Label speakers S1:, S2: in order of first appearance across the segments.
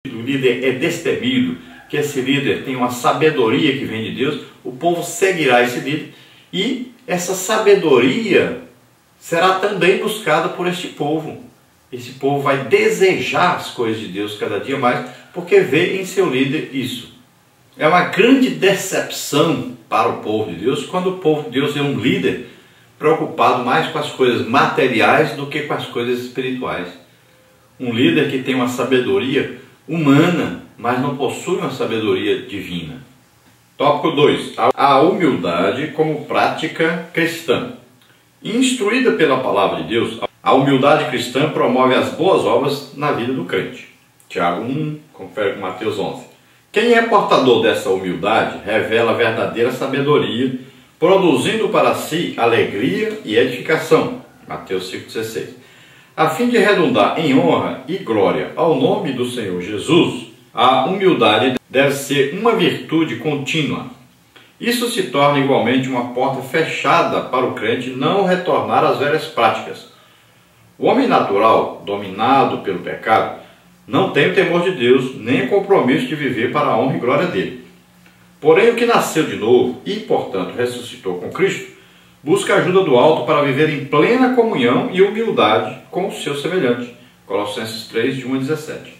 S1: o líder é destemido, que esse líder tem uma sabedoria que vem de Deus, o povo seguirá esse líder e essa sabedoria será também buscada por este povo. Esse povo vai desejar as coisas de Deus cada dia mais, porque vê em seu líder isso. É uma grande decepção para o povo de Deus quando o povo de Deus é um líder preocupado mais com as coisas materiais do que com as coisas espirituais. Um líder que tem uma sabedoria humana, mas não possui uma sabedoria divina. Tópico 2. A humildade como prática cristã. Instruída pela palavra de Deus, a humildade cristã promove as boas obras na vida do crente. Tiago 1, confere com Mateus 11. Quem é portador dessa humildade revela a verdadeira sabedoria, produzindo para si alegria e edificação. Mateus 5,16. A fim de redundar em honra e glória ao nome do Senhor Jesus, a humildade deve ser uma virtude contínua. Isso se torna igualmente uma porta fechada para o crente não retornar às velhas práticas. O homem natural, dominado pelo pecado, não tem o temor de Deus, nem o compromisso de viver para a honra e glória dele. Porém, o que nasceu de novo e, portanto, ressuscitou com Cristo, busca a ajuda do alto para viver em plena comunhão e humildade com o seu semelhante. Colossenses 3, de 1 a 17.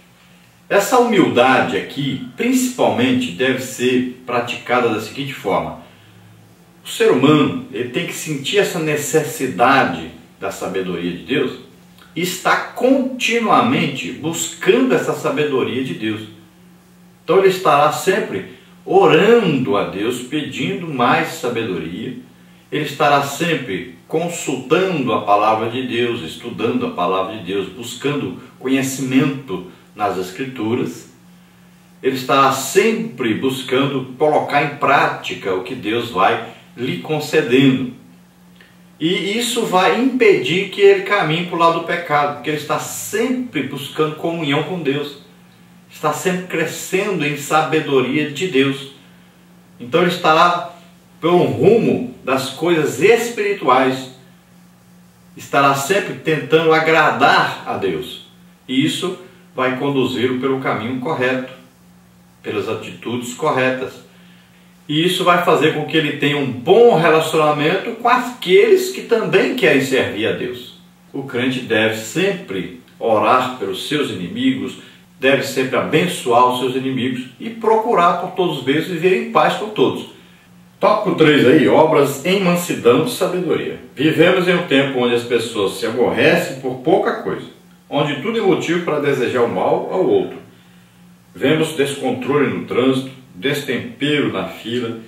S1: Essa humildade aqui, principalmente, deve ser praticada da seguinte forma. O ser humano ele tem que sentir essa necessidade da sabedoria de Deus e está continuamente buscando essa sabedoria de Deus. Então ele estará sempre orando a Deus, pedindo mais sabedoria. Ele estará sempre consultando a palavra de Deus, estudando a palavra de Deus, buscando conhecimento nas Escrituras. Ele estará sempre buscando colocar em prática o que Deus vai lhe concedendo. E isso vai impedir que ele caminhe para o lado do pecado, porque ele está sempre buscando comunhão com Deus. Está sempre crescendo em sabedoria de Deus. Então ele estará pelo rumo das coisas espirituais. Estará sempre tentando agradar a Deus. E isso vai conduzi-lo pelo caminho correto, pelas atitudes corretas. E isso vai fazer com que ele tenha um bom relacionamento com aqueles que também querem servir a Deus. O crente deve sempre orar pelos seus inimigos, deve sempre abençoar os seus inimigos e procurar por todos os meios viver em paz com todos. Tópico 3 aí, obras em mansidão de sabedoria. Vivemos em um tempo onde as pessoas se aborrecem por pouca coisa, onde tudo é motivo para desejar o mal ao outro. Vemos descontrole no trânsito, destempero na fila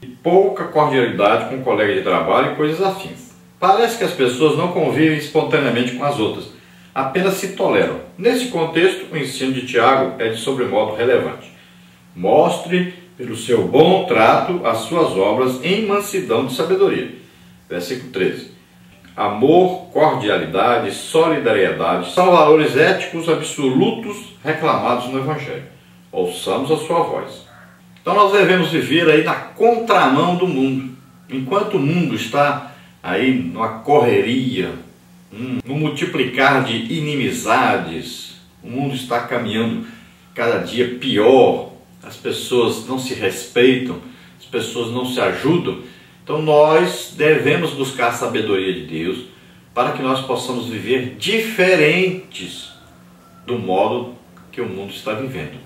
S1: e pouca cordialidade com o colega de trabalho e coisas afins. Parece que as pessoas não convivem espontaneamente com as outras, apenas se toleram. Nesse contexto, o ensino de Tiago é de sobremodo relevante. Mostre, pelo seu bom trato, as suas obras em mansidão de sabedoria. Versículo 13. Amor, cordialidade, solidariedade são valores éticos absolutos reclamados no Evangelho. Ouçamos a sua voz. Então nós devemos viver aí na contramão do mundo. Enquanto o mundo está aí numa correria, no multiplicar de inimizades, o mundo está caminhando cada dia pior, as pessoas não se respeitam, as pessoas não se ajudam. Então nós devemos buscar a sabedoria de Deus para que nós possamos viver diferentes do modo que o mundo está vivendo.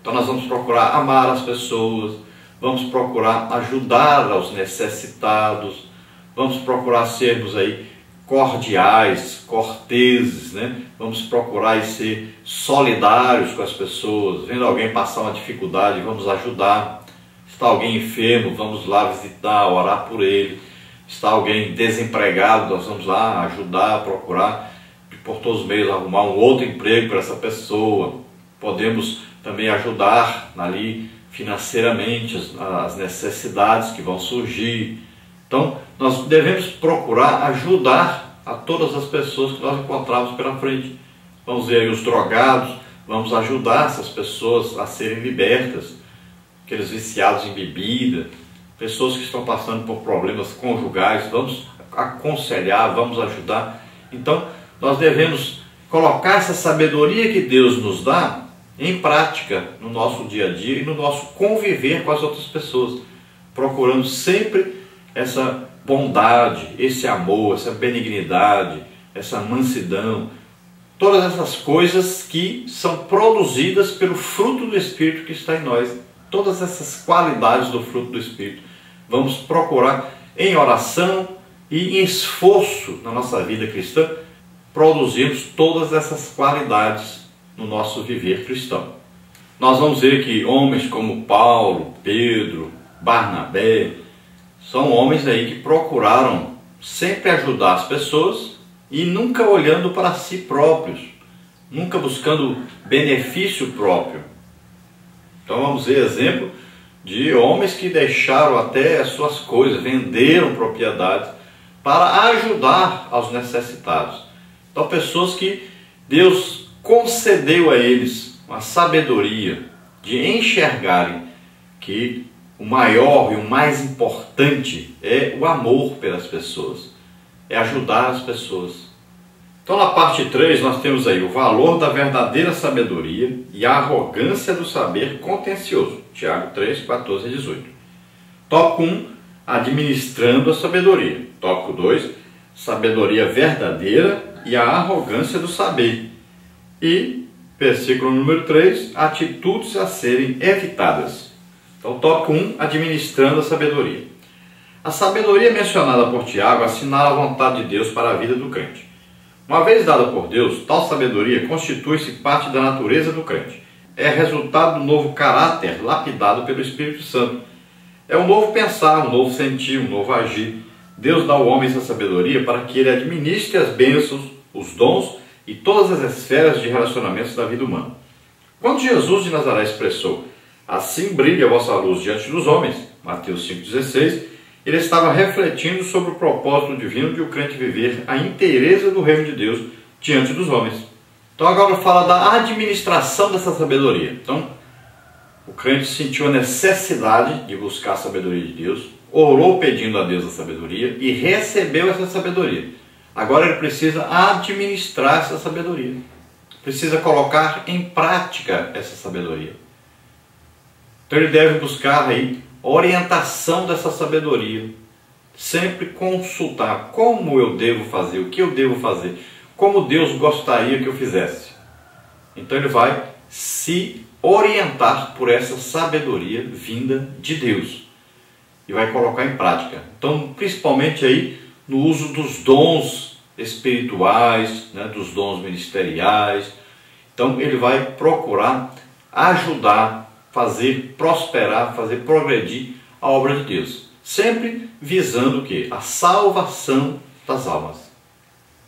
S1: Então nós vamos procurar amar as pessoas, vamos procurar ajudar aos necessitados, vamos procurar sermos aí cordiais, corteses, né? Vamos procurar ser solidários com as pessoas, vendo alguém passar uma dificuldade, vamos ajudar. Está alguém enfermo, vamos lá visitar, orar por ele. Está alguém desempregado, nós vamos lá ajudar, procurar, por todos os meios, arrumar um outro emprego para essa pessoa. Podemos também ajudar ali financeiramente as necessidades que vão surgir. Então, nós devemos procurar ajudar a todas as pessoas que nós encontramos pela frente. Vamos ver aí os drogados, vamos ajudar essas pessoas a serem libertas, aqueles viciados em bebida, pessoas que estão passando por problemas conjugais, vamos aconselhar, vamos ajudar. Então, nós devemos colocar essa sabedoria que Deus nos dá em prática no nosso dia a dia e no nosso conviver com as outras pessoas, procurando sempre essa bondade, esse amor, essa benignidade, essa mansidão, todas essas coisas que são produzidas pelo fruto do Espírito que está em nós. Todas essas qualidades do fruto do Espírito vamos procurar em oração e em esforço na nossa vida cristã, produzirmos todas essas qualidades no nosso viver cristão. Nós vamos ver que homens como Paulo, Pedro, Barnabé, são homens aí que procuraram sempre ajudar as pessoas e nunca olhando para si próprios, nunca buscando benefício próprio. Então vamos ver exemplo de homens que deixaram até as suas coisas, venderam propriedades para ajudar aos necessitados. Então pessoas que Deus concedeu a eles uma sabedoria de enxergarem que o maior e o mais importante é o amor pelas pessoas, é ajudar as pessoas. Então na parte 3 nós temos aí o valor da verdadeira sabedoria e a arrogância do saber contencioso. Tiago 3, 14 e 18. Tópico 1, administrando a sabedoria. Tópico 2, sabedoria verdadeira e a arrogância do saber. E versículo número 3, atitudes a serem evitadas. Então tópico 1, administrando a sabedoria. A sabedoria mencionada por Tiago assinala a vontade de Deus para a vida do crente. Uma vez dada por Deus, tal sabedoria constitui-se parte da natureza do crente. É resultado do novo caráter lapidado pelo Espírito Santo. É um novo pensar, um novo sentir, um novo agir. Deus dá ao homem essa sabedoria para que ele administre as bênçãos, os dons e todas as esferas de relacionamentos da vida humana. Quando Jesus de Nazaré expressou: "Assim brilha a vossa luz diante dos homens", Mateus 5,16, ele estava refletindo sobre o propósito divino de o crente viver a inteireza do reino de Deus diante dos homens. Então agora fala da administração dessa sabedoria. Então o crente sentiu a necessidade de buscar a sabedoria de Deus, orou pedindo a Deus a sabedoria e recebeu essa sabedoria. Agora ele precisa administrar essa sabedoria, precisa colocar em prática essa sabedoria. Então ele deve buscar aí orientação dessa sabedoria, sempre consultar como eu devo fazer, o que eu devo fazer, como Deus gostaria que eu fizesse. Então ele vai se orientar por essa sabedoria vinda de Deus e vai colocar em prática. Então principalmente aí no uso dos dons espirituais, né, dos dons ministeriais. Então ele vai procurar ajudar, fazer prosperar, fazer progredir a obra de Deus, sempre visando o quê? A salvação das almas.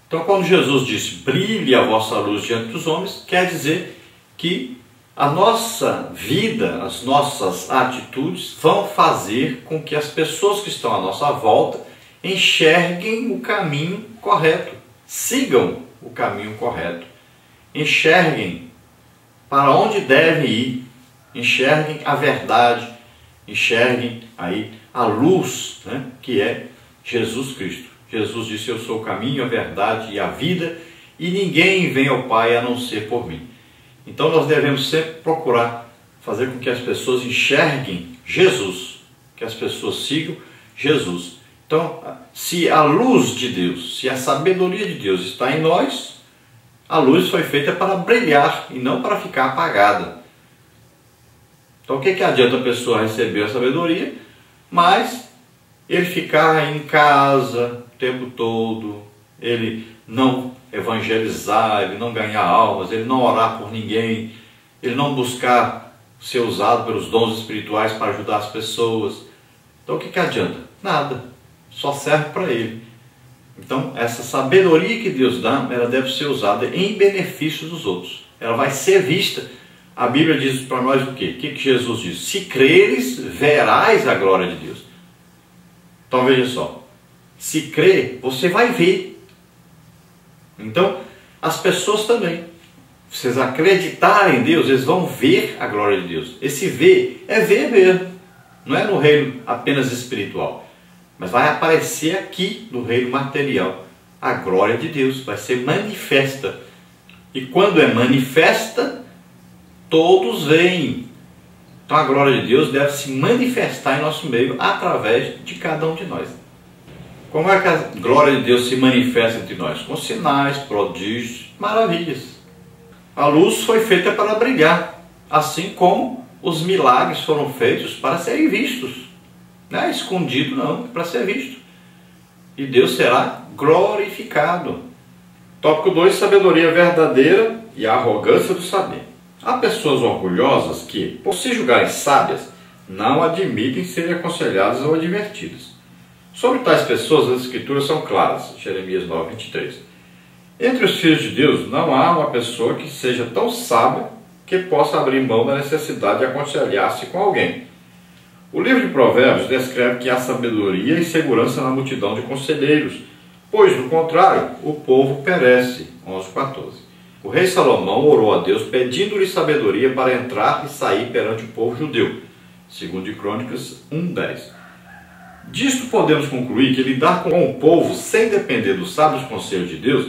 S1: Então quando Jesus disse: "Brilhe a vossa luz diante dos homens", quer dizer que a nossa vida, as nossas atitudes vão fazer com que as pessoas que estão à nossa volta enxerguem o caminho correto, sigam o caminho correto, enxerguem para onde devem ir, enxerguem a verdade, enxerguem aí a luz, né, que é Jesus Cristo. Jesus disse: "Eu sou o caminho, a verdade e a vida, e ninguém vem ao Pai a não ser por mim". Então nós devemos sempre procurar fazer com que as pessoas enxerguem Jesus, que as pessoas sigam Jesus. Então, se a luz de Deus, se a sabedoria de Deus está em nós, a luz foi feita para brilhar e não para ficar apagada. Então o que adianta a pessoa receber a sabedoria, mas ele ficar em casa o tempo todo, ele não evangelizar, ele não ganhar almas, ele não orar por ninguém, ele não buscar ser usado pelos dons espirituais para ajudar as pessoas. Então o que adianta? Nada, só serve para ele. Então essa sabedoria que Deus dá, ela deve ser usada em benefício dos outros. Ela vai ser vista. A Bíblia diz para nós o quê? O que Jesus diz? "Se creres, verás a glória de Deus". Então veja só, se crer, você vai ver. Então as pessoas também, se vocês acreditarem em Deus, eles vão ver a glória de Deus. Esse ver é ver mesmo, não é no reino apenas espiritual, mas vai aparecer aqui no reino material. A glória de Deus vai ser manifesta. E quando é manifesta, todos veem. Então a glória de Deus deve se manifestar em nosso meio através de cada um de nós. Como é que a glória de Deus se manifesta entre nós? Com sinais, prodígios, maravilhas. A luz foi feita para brilhar, assim como os milagres foram feitos para serem vistos. Não é escondido não, é para ser visto. E Deus será glorificado. Tópico 2, sabedoria verdadeira e a arrogância do saber. Há pessoas orgulhosas que, por se julgarem sábias, não admitem serem aconselhadas ou advertidas. Sobre tais pessoas, as Escrituras são claras. Jeremias 9, 23. Entre os filhos de Deus, não há uma pessoa que seja tão sábia que possa abrir mão da necessidade de aconselhar-se com alguém. O livro de Provérbios descreve que há sabedoria e segurança na multidão de conselheiros, pois, do contrário, o povo perece. 11:14. O rei Salomão orou a Deus pedindo-lhe sabedoria para entrar e sair perante o povo judeu. 2 Crônicas 1:10. Disto podemos concluir que lidar com o povo sem depender dos sábios conselhos de Deus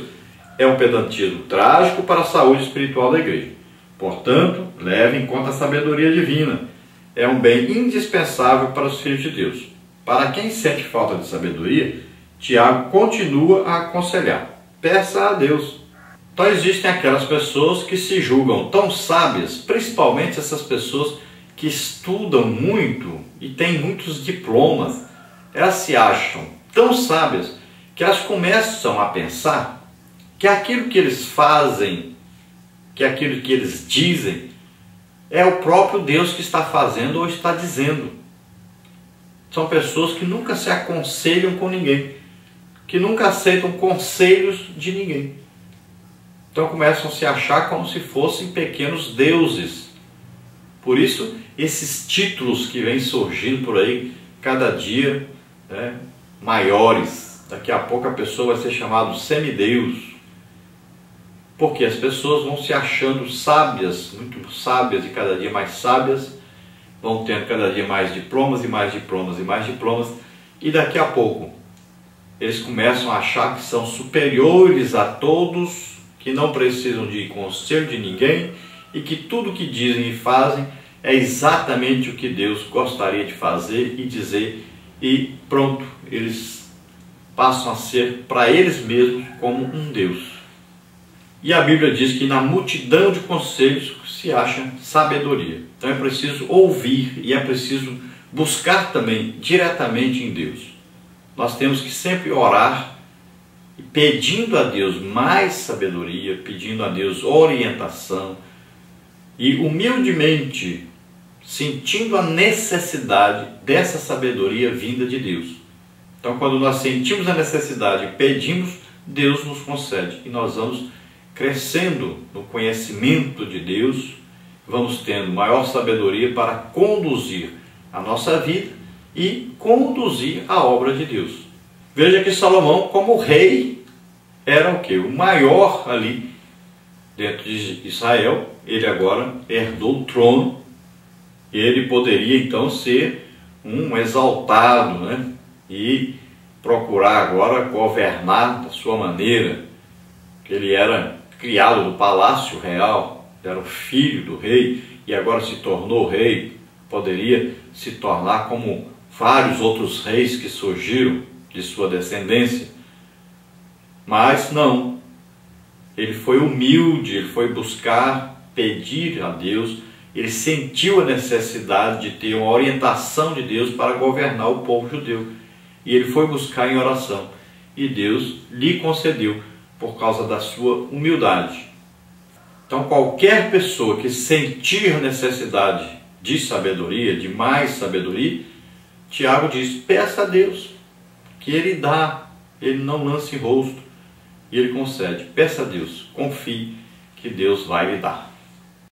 S1: é um pedantismo trágico para a saúde espiritual da igreja. Portanto, leve em conta a sabedoria divina. É um bem indispensável para os filhos de Deus. Para quem sente falta de sabedoria, Tiago continua a aconselhar: peça a Deus. Então existem aquelas pessoas que se julgam tão sábias, principalmente essas pessoas que estudam muito e têm muitos diplomas. Elas se acham tão sábias que elas começam a pensar que aquilo que eles fazem, que aquilo que eles dizem, é o próprio Deus que está fazendo ou está dizendo. São pessoas que nunca se aconselham com ninguém, que nunca aceitam conselhos de ninguém. Então começam a se achar como se fossem pequenos deuses. Por isso, esses títulos que vêm surgindo por aí, cada dia, maiores. Daqui a pouco a pessoa vai ser chamada semideus. Porque as pessoas vão se achando sábias, muito sábias e cada dia mais sábias, vão tendo cada dia mais diplomas e mais diplomas e mais diplomas, e daqui a pouco eles começam a achar que são superiores a todos, que não precisam de conselho de ninguém e que tudo que dizem e fazem é exatamente o que Deus gostaria de fazer e dizer, e pronto, eles passam a ser para eles mesmos como um Deus. E a Bíblia diz que na multidão de conselhos se acha sabedoria. Então é preciso ouvir e é preciso buscar também diretamente em Deus. Nós temos que sempre orar pedindo a Deus mais sabedoria, pedindo a Deus orientação e humildemente sentindo a necessidade dessa sabedoria vinda de Deus. Então quando nós sentimos a necessidade e pedimos, Deus nos concede e nós vamos crescendo no conhecimento de Deus, vamos tendo maior sabedoria para conduzir a nossa vida e conduzir a obra de Deus. Veja que Salomão, como rei, era o quê? O maior ali dentro de Israel. Ele agora herdou o trono e ele poderia então ser um exaltado, e procurar agora governar da sua maneira. Ele era criado no palácio real, era o filho do rei e agora se tornou rei. Poderia se tornar como vários outros reis que surgiram de sua descendência, mas não, ele foi humilde, ele foi buscar, pedir a Deus, ele sentiu a necessidade de ter uma orientação de Deus para governar o povo judeu, e ele foi buscar em oração, e Deus lhe concedeu, por causa da sua humildade. Então qualquer pessoa que sentir necessidade de sabedoria, de mais sabedoria, Tiago diz, peça a Deus, que Ele dá, Ele não lança em rosto, e Ele concede. Peça a Deus, confie que Deus vai lhe dar.